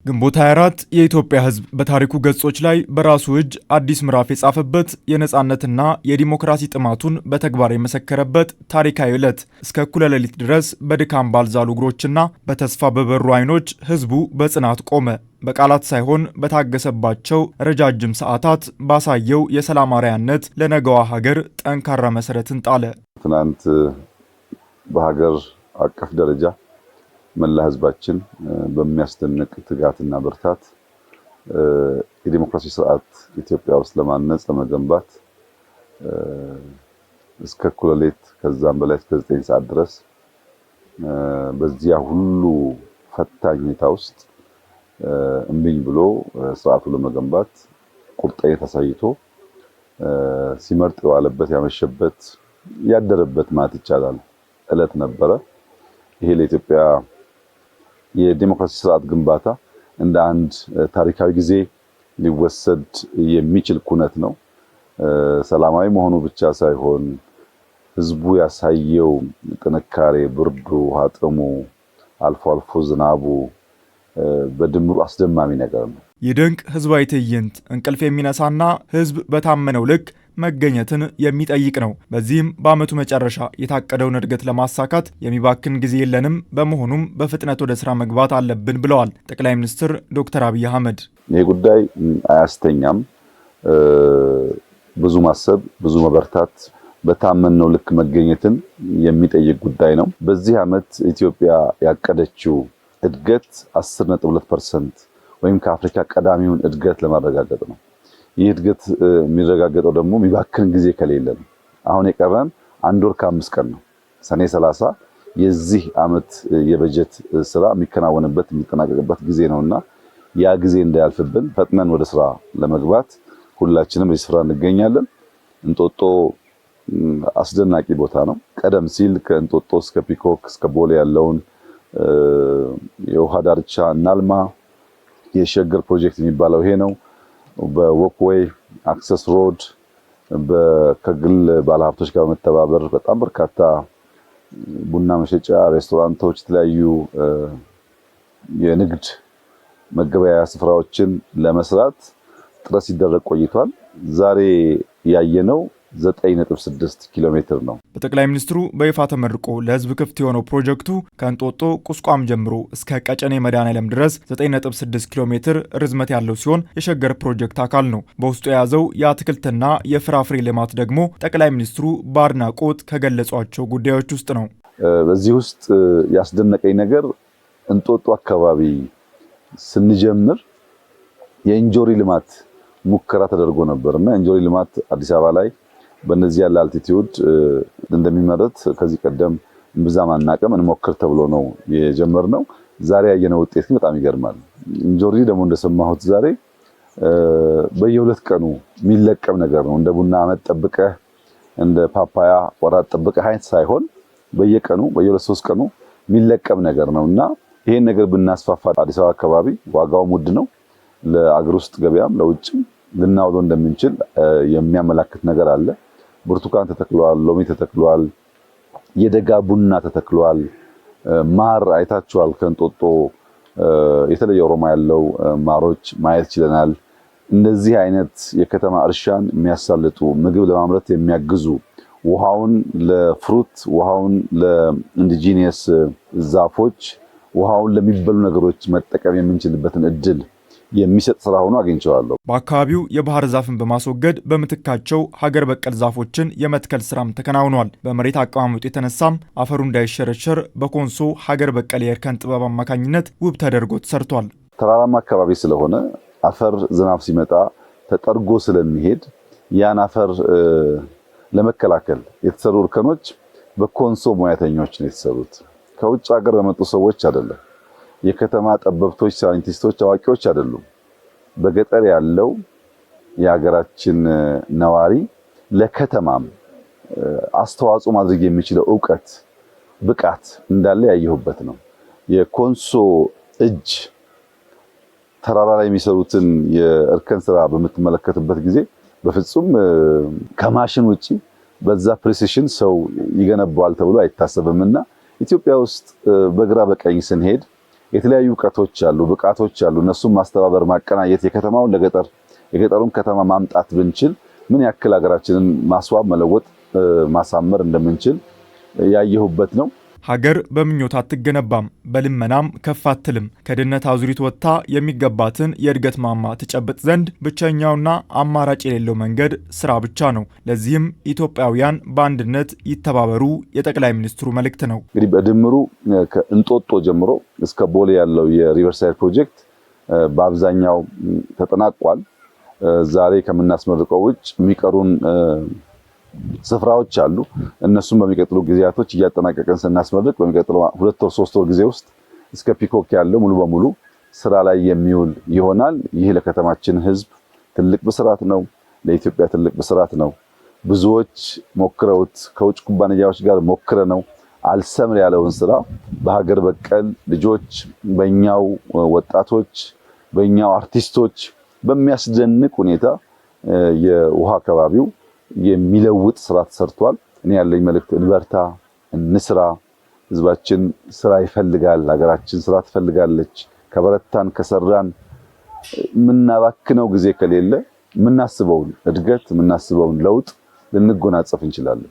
ግንቦት 24 የኢትዮጵያ ሕዝብ በታሪኩ ገጾች ላይ በራሱ እጅ አዲስ ምዕራፍ የጻፈበት የነጻነትና የዲሞክራሲ ጥማቱን በተግባር የመሰከረበት ታሪካዊ ዕለት። እስከ እኩለ ሌሊት ድረስ በድካም ባልዛሉ እግሮችና በተስፋ በበሩ አይኖች ሕዝቡ በጽናት ቆመ። በቃላት ሳይሆን በታገሰባቸው ረጃጅም ሰዓታት ባሳየው የሰላም አርአያነት ለነገዋ ሀገር ጠንካራ መሰረትን ጣለ። ትናንት በሀገር አቀፍ ደረጃ መላ ህዝባችን በሚያስደንቅ ትጋትና ብርታት የዲሞክራሲ ስርዓት ኢትዮጵያ ውስጥ ለማነጽ ለመገንባት እስከ እኩለ ሌሊት ከዛም በላይ እስከ 9 ሰዓት ድረስ በዚያ ሁሉ ፈታኝ ሁኔታ ውስጥ እምቢኝ ብሎ ስርዓቱን ለመገንባት ቁርጠኝነት አሳይቶ ሲመርጥ የዋለበት ያመሸበት ያደረበት ማለት ይቻላል ዕለት ነበረ። ይሄ ለኢትዮጵያ የዲሞክራሲ ስርዓት ግንባታ እንደ አንድ ታሪካዊ ጊዜ ሊወሰድ የሚችል ኩነት ነው። ሰላማዊ መሆኑ ብቻ ሳይሆን ህዝቡ ያሳየው ጥንካሬ፣ ብርዱ፣ ውሃ ጥሙ፣ አልፎ አልፎ ዝናቡ በድምሩ አስደማሚ ነገር ነው። ይህ ድንቅ ህዝባዊ ትዕይንት እንቅልፍ የሚነሳና ህዝብ በታመነው ልክ መገኘትን የሚጠይቅ ነው። በዚህም በዓመቱ መጨረሻ የታቀደውን እድገት ለማሳካት የሚባክን ጊዜ የለንም። በመሆኑም በፍጥነት ወደ ስራ መግባት አለብን ብለዋል ጠቅላይ ሚኒስትር ዶክተር አብይ አህመድ። ይህ ጉዳይ አያስተኛም። ብዙ ማሰብ፣ ብዙ መበርታት፣ በታመነው ልክ መገኘትን የሚጠይቅ ጉዳይ ነው። በዚህ ዓመት ኢትዮጵያ ያቀደችው እድገት 10.2% ወይም ከአፍሪካ ቀዳሚውን እድገት ለማረጋገጥ ነው። ይህ እድገት የሚረጋገጠው ደግሞ የሚባክን ጊዜ ከሌለ ነው። አሁን የቀረን 1 ወር ከ5 ቀን ነው። ሰኔ 30 የዚህ ዓመት የበጀት ስራ የሚከናወንበት የሚጠናቀቅበት ጊዜ ነውና ያ ጊዜ እንዳያልፍብን ፈጥነን ወደ ስራ ለመግባት ሁላችንም በዚህ ስራ እንገኛለን። እንጦጦ አስደናቂ ቦታ ነው። ቀደም ሲል ከእንጦጦ እስከ ፒኮክ እስከ ቦሌ ያለውን የውሃ ዳርቻ እናልማ። የሸገር ፕሮጀክት የሚባለው ይሄ ነው። በወክዌይ አክሰስ ሮድ ከግል ባለሀብቶች ጋር መተባበር በጣም በርካታ ቡና መሸጫ፣ ሬስቶራንቶች፣ የተለያዩ የንግድ መገበያያ ስፍራዎችን ለመስራት ጥረት ሲደረግ ቆይቷል። ዛሬ ያየነው 9.6 ኪሎ ሜትር ነው። በጠቅላይ ሚኒስትሩ በይፋ ተመርቆ ለህዝብ ክፍት የሆነው ፕሮጀክቱ ከእንጦጦ ቁስቋም ጀምሮ እስከ ቀጨኔ መድኃኔዓለም ድረስ 9.6 ኪሎ ሜትር ርዝመት ያለው ሲሆን የሸገር ፕሮጀክት አካል ነው። በውስጡ የያዘው የአትክልትና የፍራፍሬ ልማት ደግሞ ጠቅላይ ሚኒስትሩ በአድናቆት ከገለጿቸው ጉዳዮች ውስጥ ነው። በዚህ ውስጥ ያስደነቀኝ ነገር እንጦጦ አካባቢ ስንጀምር የእንጆሪ ልማት ሙከራ ተደርጎ ነበርና እንጆሪ ልማት አዲስ አበባ ላይ በእነዚህ ያለ አልቲቲዩድ እንደሚመረት ከዚህ ቀደም እምብዛም አናውቅም። እንሞክር ተብሎ ነው የጀመርነው። ዛሬ ያየነው ውጤት ግን በጣም ይገርማል። እንጆሪ ደግሞ እንደሰማሁት ዛሬ በየ2 ቀኑ የሚለቀም ነገር ነው። እንደ ቡና ዓመት ጠብቀህ እንደ ፓፓያ ወራት ጠብቀህ አይነት ሳይሆን በየቀኑ በየ2-3 ቀኑ የሚለቀም ነገር ነውና ይሄን ነገር ብናስፋፋ አዲስ አበባ አካባቢ ዋጋው ውድ ነው። ለአገር ውስጥ ገበያም ለውጭም ልናውለው እንደምንችል የሚያመላክት ነገር አለ። ብርቱካን ተተክሏል፣ ሎሚ ተተክሏል፣ የደጋ ቡና ተተክሏል፣ ማር አይታችኋል። ከእንጦጦ የተለየ ኦሮማ ያለው ማሮች ማየት ችለናል። እንደዚህ አይነት የከተማ እርሻን የሚያሳልጡ ምግብ ለማምረት የሚያግዙ ውሃውን ለፍሩት ውሃውን ለኢንዲጂኒየስ ዛፎች ውሃውን ለሚበሉ ነገሮች መጠቀም የምንችልበትን እድል የሚሰጥ ስራ ሆኖ አግኝቼዋለሁ። በአካባቢው የባህር ዛፍን በማስወገድ በምትካቸው ሀገር በቀል ዛፎችን የመትከል ስራም ተከናውኗል። በመሬት አቀማመጡ የተነሳም አፈሩ እንዳይሸረሸር በኮንሶ ሀገር በቀል የእርከን ጥበብ አማካኝነት ውብ ተደርጎ ተሰርቷል። ተራራማ አካባቢ ስለሆነ አፈር ዝናብ ሲመጣ ተጠርጎ ስለሚሄድ ያን አፈር ለመከላከል የተሰሩ እርከኖች በኮንሶ ሙያተኞች ነው የተሰሩት። ከውጭ ሀገር በመጡ ሰዎች አይደለም። የከተማ ጠበብቶች፣ ሳይንቲስቶች፣ አዋቂዎች አይደሉም። በገጠር ያለው የሀገራችን ነዋሪ ለከተማም አስተዋጽኦ ማድረግ የሚችለው ዕውቀት፣ ብቃት እንዳለ ያየሁበት ነው። የኮንሶ እጅ ተራራ ላይ የሚሰሩትን የእርከን ስራ በምትመለከትበት ጊዜ በፍጹም ከማሽን ውጪ በዛ ፕሪሲሽን ሰው ይገነባዋል ተብሎ አይታሰብምና ኢትዮጵያ ውስጥ በግራ በቀኝ ስንሄድ የተለያዩ እውቀቶች አሉ፣ ብቃቶች አሉ። እነሱም ማስተባበር፣ ማቀናየት የከተማውን ለገጠር የገጠሩን ከተማ ማምጣት ብንችል ምን ያክል ሀገራችንን ማስዋብ፣ መለወጥ፣ ማሳመር እንደምንችል ያየሁበት ነው። ሀገር በምኞት አትገነባም፣ በልመናም ከፍ አትልም። ከድህነት አዙሪት ወጥታ የሚገባትን የእድገት ማማ ትጨብጥ ዘንድ ብቸኛውና አማራጭ የሌለው መንገድ ስራ ብቻ ነው። ለዚህም ኢትዮጵያውያን በአንድነት ይተባበሩ የጠቅላይ ሚኒስትሩ መልእክት ነው። እንግዲህ በድምሩ ከእንጦጦ ጀምሮ እስከ ቦሌ ያለው የሪቨርሳይድ ፕሮጀክት በአብዛኛው ተጠናቋል። ዛሬ ከምናስመርቀው ውጭ የሚቀሩን ስፍራዎች አሉ። እነሱም በሚቀጥሉ ጊዜያቶች እያጠናቀቀን ስናስመርቅ በሚቀጥለው 2 ወር 3 ወር ጊዜ ውስጥ እስከ ፒኮክ ያለው ሙሉ በሙሉ ስራ ላይ የሚውል ይሆናል። ይህ ለከተማችን ሕዝብ ትልቅ ብስራት ነው፣ ለኢትዮጵያ ትልቅ ብስራት ነው። ብዙዎች ሞክረውት ከውጭ ኩባንያዎች ጋር ሞክረነው አልሰምር ያለውን ስራ በሀገር በቀል ልጆች፣ በእኛው ወጣቶች፣ በእኛው አርቲስቶች በሚያስደንቅ ሁኔታ የውሃ አካባቢው የሚለውጥ ስራ ተሰርቷል። እኔ ያለኝ መልእክት እንበርታ፣ እንስራ። ህዝባችን ስራ ይፈልጋል፣ ሀገራችን ስራ ትፈልጋለች። ከበረታን ከሰራን የምናባክነው ጊዜ ከሌለ የምናስበውን እድገት የምናስበውን ለውጥ ልንጎናጸፍ እንችላለን።